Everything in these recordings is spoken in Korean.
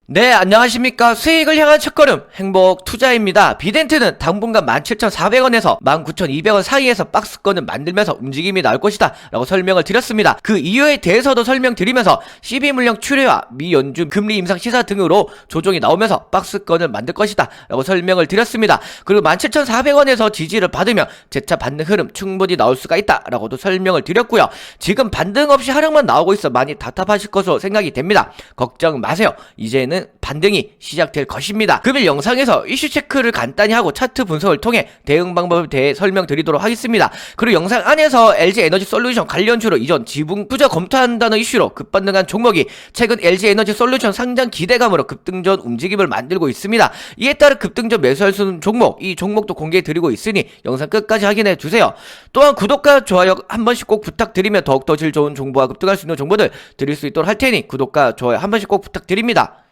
네, 안녕하십니까. 수익을 향한 첫걸음 행복 투자입니다. 비덴트는 당분간 17,400원에서 19,200원 사이에서 박스권을 만들면서 움직임이 나올 것이다 라고 설명을 드렸습니다. 그 이유에 대해서도 설명드리면서 CB 물량 출회와 미 연준 금리 인상 시사 등으로 조정이 나오면서 박스권을 만들 것이다 라고 설명을 드렸습니다. 그리고 17,400원에서 지지를 받으면 재차 반등 흐름 충분히 나올 수가 있다 라고도 설명을 드렸고요. 지금 반등 없이 하락만 나오고 있어 많이 답답하실 것으로 생각이 됩니다. 걱정 마세요. 이제는 반등이 시작될 것입니다. 금일 영상에서 이슈 체크를 간단히 하고 차트 분석을 통해 대응 방법에 대해 설명드리도록 하겠습니다. 그리고 영상 안에서 LG 에너지 솔루션 관련주로 이전 지분 투자 검토한다는 이슈로 급반등한 종목이 최근 LG 에너지 솔루션 상장 기대감으로 급등전 움직임을 만들고 있습니다. 이에 따라 급등전 매수할 수 있는 종목, 이 종목도 공개해드리고 있으니 영상 끝까지 확인해주세요. 또한 구독과 좋아요 한 번씩 꼭 부탁드리며 더욱더 질 좋은 정보와 급등할 수 있는 정보들 드릴 수 있도록 할 테니 구독과 좋아요 한 번씩 꼭 부탁드립니다.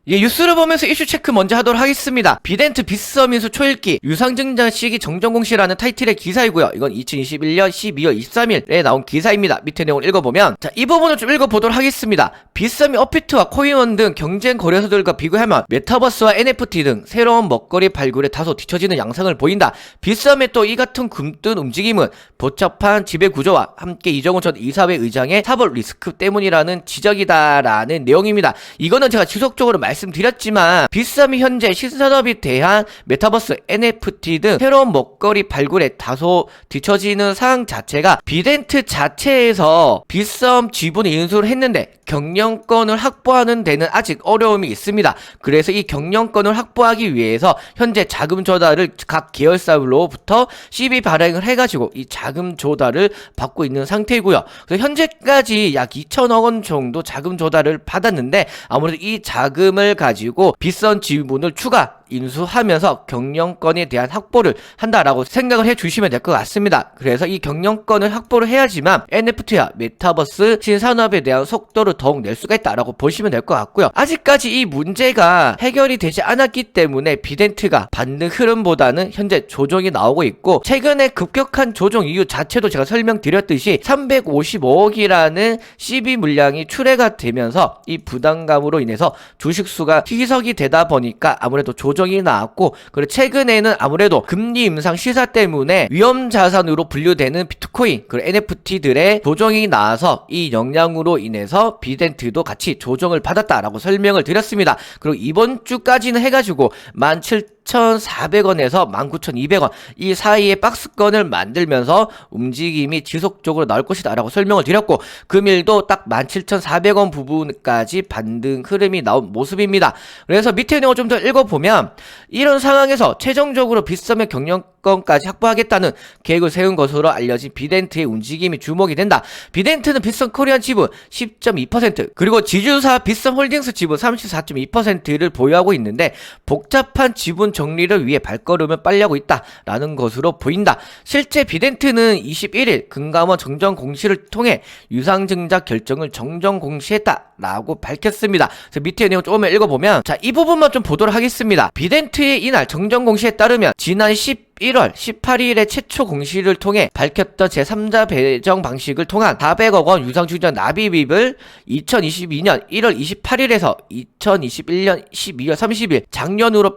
예, 뉴스를 보면서 이슈 체크 먼저 하도록 하겠습니다. 비덴트 빗썸인수 초읽기 유상증자 시기 정정공시라는 타이틀의 기사이고요. 이건 2021년 12월 23일에 나온 기사입니다. 밑에 내용을 읽어보면 자, 이 부분을 좀 읽어보도록 하겠습니다. 빗썸이 업비트와 코인원 등 경쟁 거래소들과 비교하면 메타버스와 NFT 등 새로운 먹거리 발굴에 다소 뒤처지는 양상을 보인다. 빗썸의 또 이 같은 굼뜬 움직임은 복잡한 지배구조와 함께 이정훈 전 이사회 의장의 사법 리스크 때문이라는 지적이다라는 내용입니다. 이거는 제가 지속적으로 말씀드렸지만 빗썸이 현재 신산업에 대한 메타버스, NFT 등 새로운 먹거리 발굴에 다소 뒤처지는 상황 자체가 비덴트 자체에서 빗썸 지분을 인수를 했는데 경영권을 확보하는 데는 아직 어려움이 있습니다. 그래서 이 경영권을 확보하기 위해서 현재 자금 조달을 각 계열사로부터 CB 발행을 해가지고 이 자금 조달을 받고 있는 상태이고요. 그래서 현재까지 약 2천억 원 정도 자금 조달을 받았는데 아무래도 이 자금을 가지고 빗썸 지분을 추가 인수하면서 경영권에 대한 확보를 한다라고 생각을 해주시면 될 것 같습니다. 그래서 이 경영권을 확보를 해야지만 NFT와 메타버스 신산업에 대한 속도를 더욱 낼 수가 있다라고 보시면 될 것 같고요. 아직까지 이 문제가 해결이 되지 않았기 때문에 비덴트가 반등 흐름보다는 현재 조정이 나오고 있고 최근에 급격한 조정 이유 자체도 제가 설명드렸듯이 355억이라는 CB 물량이 출회가 되면서 이 부담감으로 인해서 주식수가 희석이 되다 보니까 아무래도 조정이 나왔고 그리고 최근에는 아무래도 금리 인상 시사 때문에 위험 자산으로 분류되는 비트코인 그리고 NFT들의 조정이 나와서 이 영향으로 인해서 비덴트도 같이 조정을 받았다라고 설명을 드렸습니다. 그리고 이번 주까지는 해가지고 17,400원에서 19,200원 이 사이에 박스권을 만들면서 움직임이 지속적으로 나올 것이다 라고 설명을 드렸고 금일도 딱 17,400원 부분까지 반등 흐름이 나온 모습입니다. 그래서 밑에 내용을 좀 더 읽어보면 이런 상황에서 최종적으로 빗썸의 경영권까지 확보하겠다는 계획을 세운 것으로 알려진 비덴트의 움직임이 주목이 된다. 비덴트는 빗썸 코리안 지분 10.2% 그리고 지주사 빗썸 홀딩스 지분 34.2%를 보유하고 있는데 복잡한 지분 정리를 위해 발걸음을 빨리하고 있다라는 것으로 보인다. 실제 비덴트는 21일 금감원 정정 공시를 통해 유상증자 결정을 정정 공시했다라고 밝혔습니다. 그래서 밑에 내용 조금 읽어보면 자, 이 부분만 좀 보도록 하겠습니다. 비덴트의 이날 정정 공시에 따르면 지난 11월 18일에 최초 공시를 통해 밝혔던 제3자 배정 방식을 통한 400억 원 유상증자 납입을 2022년 1월 28일에서 2021년 12월 30일 작년으로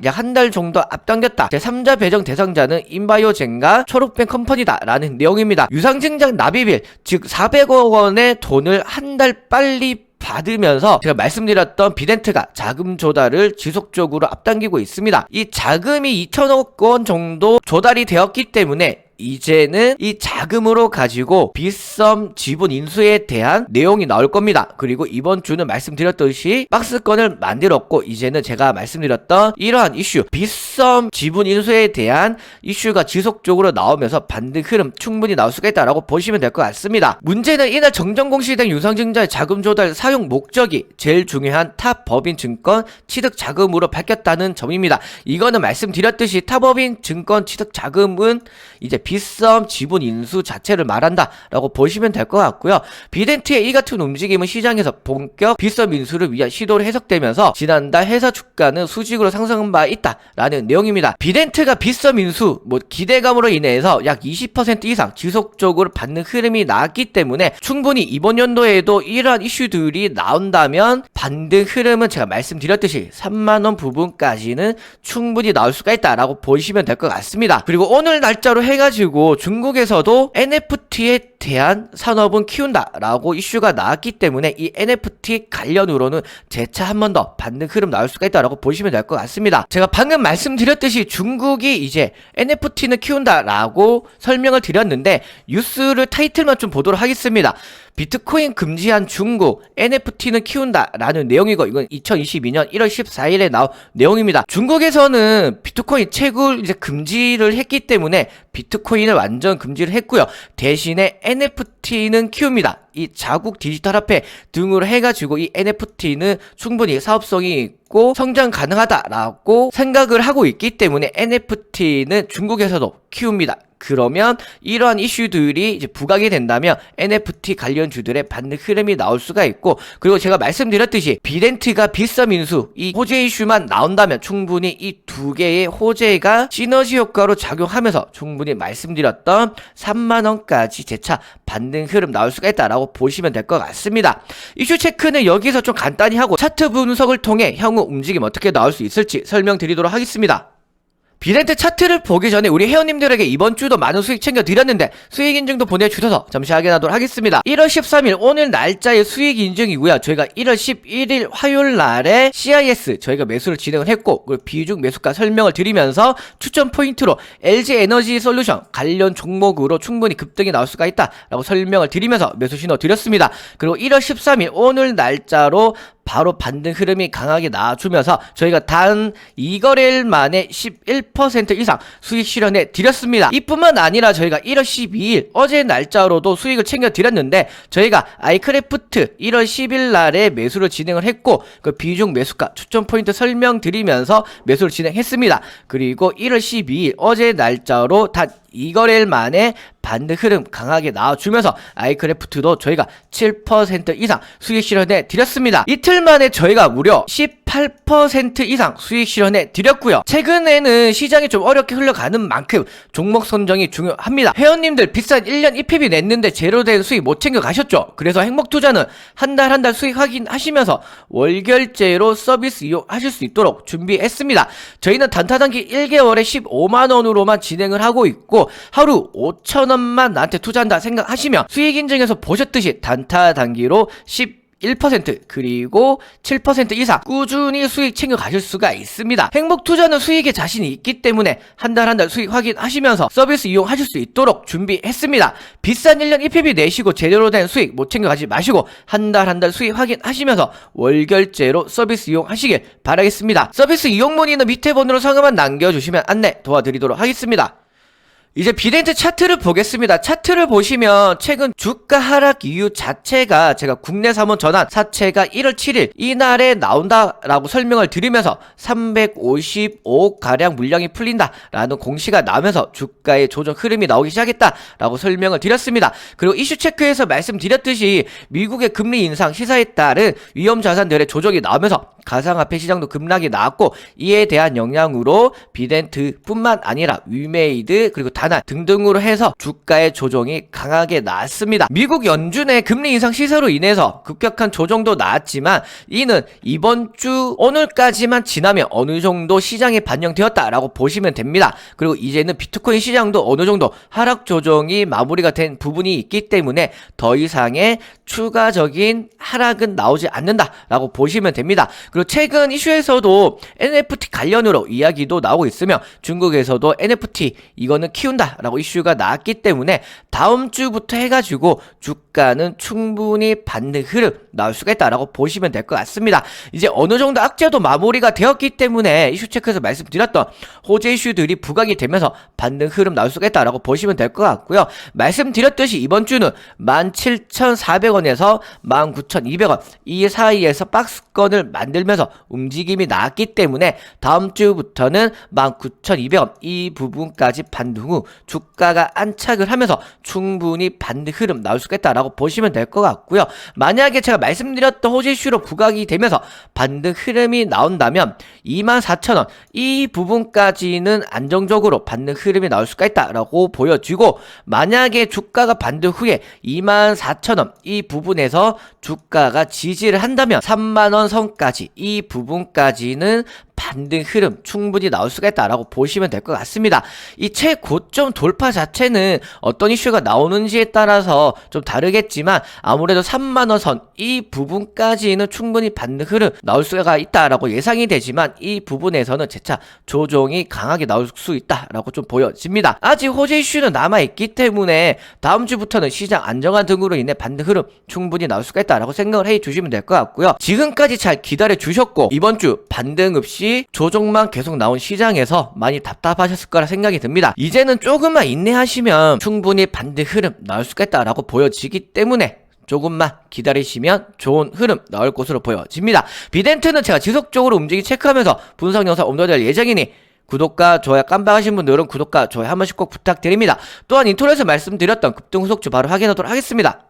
약 한 달 정도 앞당겼다. 제3자 배정 대상자는 인바이오젠과 초록뱅 컴퍼니다 라는 내용입니다. 유상증자 납입일 즉 400억 원의 돈을 한 달 빨리 받으면서 제가 말씀드렸던 비덴트가 자금 조달을 지속적으로 앞당기고 있습니다. 이 자금이 2천억 원 정도 조달이 되었기 때문에 이제는 이 자금으로 가지고 빗썸 지분 인수에 대한 내용이 나올 겁니다. 그리고 이번 주는 말씀드렸듯이 박스권을 만들었고 이제는 제가 말씀드렸던 이러한 이슈 빗썸 지분 인수에 대한 이슈가 지속적으로 나오면서 반등 흐름 충분히 나올 수가 있다라고 보시면 될 것 같습니다. 문제는 이날 정정 공시된 유상증자의 자금 조달 사용 목적이 제일 중요한 탑법인 증권 취득 자금으로 밝혔다는 점입니다. 이거는 말씀드렸듯이 탑법인 증권 취득 자금은 이제 빗썸 지분 인수 자체를 말한다 라고 보시면 될 것 같고요. 비덴트의 이 같은 움직임은 시장에서 본격 빗썸 인수를 위한 시도로 해석되면서 지난달 회사 주가는 수직으로 상승한 바 있다라는 내용입니다. 비덴트가 빗썸 인수 기대감으로 인해서 약 20% 이상 지속적으로 받는 흐름이 나왔기 때문에 충분히 이번 연도에도 이러한 이슈들이 나온다면 반등 흐름은 제가 말씀드렸듯이 3만원 부분까지는 충분히 나올 수가 있다라고 보시면 될 것 같습니다. 그리고 오늘 날짜로 해가지고 중국에서도 NFT에 대한 산업은 키운다라고 이슈가 나왔기 때문에 이 NFT 관련으로는 재차 한 번 더 반등 흐름 나올 수가 있다라고 보시면 될 것 같습니다. 제가 방금 말씀드렸듯이 중국이 이제 NFT는 키운다라고 설명을 드렸는데 뉴스를 타이틀만 좀 보도록 하겠습니다. 비트코인 금지한 중국, NFT는 키운다라는 내용이고 이건 2022년 1월 14일에 나온 내용입니다. 중국에서는 비트코인 채굴 이제 금지를 했기 때문에 비트코인을 완전 금지를 했고요. 대신에 NFT는 키웁니다. 이 자국 디지털 화폐 등으로 해가지고 이 NFT는 충분히 사업성이 있고 성장 가능하다라고 생각을 하고 있기 때문에 NFT는 중국에서도 키웁니다. 그러면 이러한 이슈들이 이제 부각이 된다면 NFT 관련주들의 반등 흐름이 나올 수가 있고, 그리고 제가 말씀드렸듯이 비덴트가 빗썸 인수 이 호재 이슈만 나온다면 충분히 이 두 개의 호재가 시너지 효과로 작용하면서 충분히 말씀드렸던 3만원까지 재차 반등 흐름 나올 수가 있다라고 보시면 될 것 같습니다. 이슈 체크는 여기서 좀 간단히 하고 차트 분석을 통해 향후 움직임 어떻게 나올 수 있을지 설명드리도록 하겠습니다. 비덴트 차트를 보기 전에 우리 회원님들에게 이번 주도 많은 수익 챙겨드렸는데 수익 인증도 보내주셔서 잠시 확인하도록 하겠습니다. 1월 13일 오늘 날짜의 수익 인증이고요. 저희가 1월 11일 화요일 날에 CIS 저희가 매수를 진행을 했고, 그리고 비중 매수가 설명을 드리면서 추천 포인트로 LG 에너지 솔루션 관련 종목으로 충분히 급등이 나올 수가 있다라고 설명을 드리면서 매수 신호 드렸습니다. 그리고 1월 13일 오늘 날짜로 바로 반등 흐름이 강하게 나와주면서 저희가 단 2거래일 만에 11% 이상 수익 실현해 드렸습니다. 이뿐만 아니라 저희가 1월 12일 어제 날짜로도 수익을 챙겨 드렸는데 저희가 아이크래프트 1월 10일 날에 매수를 진행을 했고 그 비중 매수가 추천 포인트 설명드리면서 매수를 진행했습니다. 그리고 1월 12일 어제 날짜로 단 2거래일 만에 반등 흐름 강하게 나와주면서 아이크래프트도 저희가 7% 이상 수익 실현해 드렸습니다. 이틀 만에 저희가 무려 18% 이상 수익 실현해 드렸고요. 최근에는 시장이 좀 어렵게 흘러가는 만큼 종목 선정이 중요합니다. 회원님들 비싼 1년 EPB 냈는데 제로된 수익 못 챙겨 가셨죠? 그래서 행복투자는 한 달 한 달 수익 확인하시면서 월결제로 서비스 이용하실 수 있도록 준비했습니다. 저희는 단타단기 1개월에 15만원으로만 진행을 하고 있고 하루 5천원만 나한테 투자한다 생각하시면 수익 인증에서 보셨듯이 단타 단기로 1% 그리고 7% 이상 꾸준히 수익 챙겨 가실 수가 있습니다. 행복투자는 수익에 자신이 있기 때문에 한 달 한 달 수익 확인하시면서 서비스 이용하실 수 있도록 준비했습니다. 비싼 1년 EPB 내시고 제대로 된 수익 못 챙겨 가지 마시고 한 달 한 달 수익 확인하시면서 월결제로 서비스 이용하시길 바라겠습니다. 서비스 이용 문의는 밑에 번호로 성함만 남겨주시면 안내 도와드리도록 하겠습니다. 이제 비덴트 차트를 보겠습니다. 차트를 보시면 최근 주가 하락 이유 자체가 제가 국내 사원 전환 사채가 1월 7일 이날에 나온다라고 설명을 드리면서 355억 가량 물량이 풀린다라는 공시가 나오면서 주가의 조정 흐름이 나오기 시작했다라고 설명을 드렸습니다. 그리고 이슈 체크에서 말씀드렸듯이 미국의 금리 인상 시사에 따른 위험 자산들의 조정이 나오면서 가상화폐 시장도 급락이 나왔고 이에 대한 영향으로 비덴트뿐만 아니라 위메이드 그리고 다나 등등으로 해서 주가의 조정이 강하게 나왔습니다. 미국 연준의 금리 인상 시세로 인해서 급격한 조정도 나왔지만 이는 이번 주 오늘까지만 지나면 어느 정도 시장에 반영되었다라고 보시면 됩니다. 그리고 이제는 비트코인 시장도 어느 정도 하락 조정이 마무리가 된 부분이 있기 때문에 더 이상의 추가적인 하락은 나오지 않는다라고 보시면 됩니다. 그리고 최근 이슈에서도 NFT 관련으로 이야기도 나오고 있으며 중국에서도 NFT 이거는 키운다라고 이슈가 나왔기 때문에 다음 주부터 해가지고 주가는 충분히 반등 흐름 나올 수가 있다라고 보시면 될 것 같습니다. 이제 어느 정도 악재도 마무리가 되었기 때문에 이슈 체크에서 말씀드렸던 호재 이슈들이 부각이 되면서 반등 흐름 나올 수가 있다라고 보시면 될 것 같고요. 말씀드렸듯이 이번 주는 17,400원에서 19,200원 이 사이에서 박스권을 만들면 만들면서 움직임이 나왔기 때문에 다음 주부터는 19,200원 이 부분까지 반등 후 주가가 안착을 하면서 충분히 반등 흐름 나올 수 있다라고 보시면 될 것 같고요. 만약에 제가 말씀드렸던 호재 이슈로 부각이 되면서 반등 흐름이 나온다면 24,000원 이 부분까지는 안정적으로 반등 흐름이 나올 수가 있다라고 보여지고, 만약에 주가가 반등 후에 24,000원 이 부분에서 주가가 지지를 한다면 3만원 선까지 이 부분까지는 반등 흐름 충분히 나올 수가 있다라고 보시면 될 것 같습니다. 이 최고점 돌파 자체는 어떤 이슈가 나오는지에 따라서 좀 다르겠지만 아무래도 3만원 선 이 부분까지는 충분히 반등 흐름 나올 수가 있다라고 예상이 되지만 이 부분에서는 재차 조정이 강하게 나올 수 있다라고 좀 보여집니다. 아직 호재 이슈는 남아있기 때문에 다음 주부터는 시장 안정화 등으로 인해 반등 흐름 충분히 나올 수가 있다라고 생각을 해주시면 될 것 같고요. 지금까지 잘 기다려 주셨고 이번 주 반등 없이 조정만 계속 나온 시장에서 많이 답답하셨을 거라 생각이 듭니다. 이제는 조금만 인내하시면 충분히 반등 흐름 나올 수가 있다라고 보여지기 때문에 조금만 기다리시면 좋은 흐름 나올 것으로 보여집니다. 비덴트는 제가 지속적으로 움직임 체크하면서 분석 영상 업로드할 예정이니 구독과 좋아요 깜빡하신 분들은 구독과 좋아요 한 번씩 꼭 부탁드립니다. 또한 인트로에서 말씀드렸던 급등 후속주 바로 확인하도록 하겠습니다.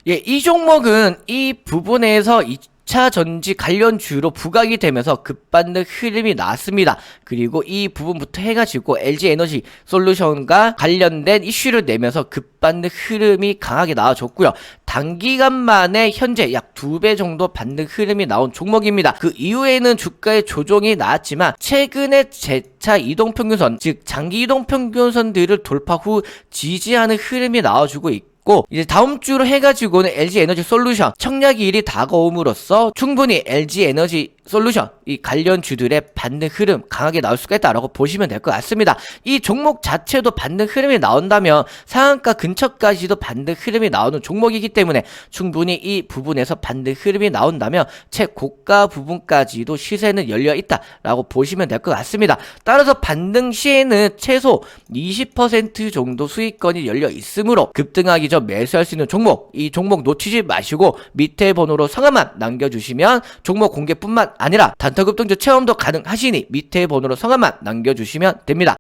예, 이 종목은 이 부분에서 2차 전지 관련주로 부각이 되면서 급반등 흐름이 나왔습니다. 그리고 이 부분부터 해가지고 LG 에너지 솔루션과 관련된 이슈를 내면서 급반등 흐름이 강하게 나와줬고요. 단기간 만에 현재 약 2배 정도 반등 흐름이 나온 종목입니다. 그 이후에는 주가의 조정이 나왔지만 최근에 재차 이동평균선, 즉 장기 이동평균선들을 돌파 후 지지하는 흐름이 나와주고 있고, 이제 다음 주로 해가지고는 LG 에너지 솔루션 청약일이 다가옴으로써 충분히 LG 에너지 솔루션 이 관련주들의 반등 흐름 강하게 나올 수가 있다라고 보시면 될 것 같습니다. 이 종목 자체도 반등 흐름이 나온다면 상한가 근처까지도 반등 흐름이 나오는 종목이기 때문에 충분히 이 부분에서 반등 흐름이 나온다면 최고가 부분까지도 시세는 열려 있다라고 보시면 될 것 같습니다. 따라서 반등 시에는 최소 20% 정도 수익권이 열려 있으므로 급등하기 전 매수할 수 있는 종목, 이 종목 놓치지 마시고 밑에 번호로 성함만 남겨주시면 종목 공개뿐만 아니라 단타급등주 체험도 가능하시니 밑에 번호로 성함만 남겨주시면 됩니다.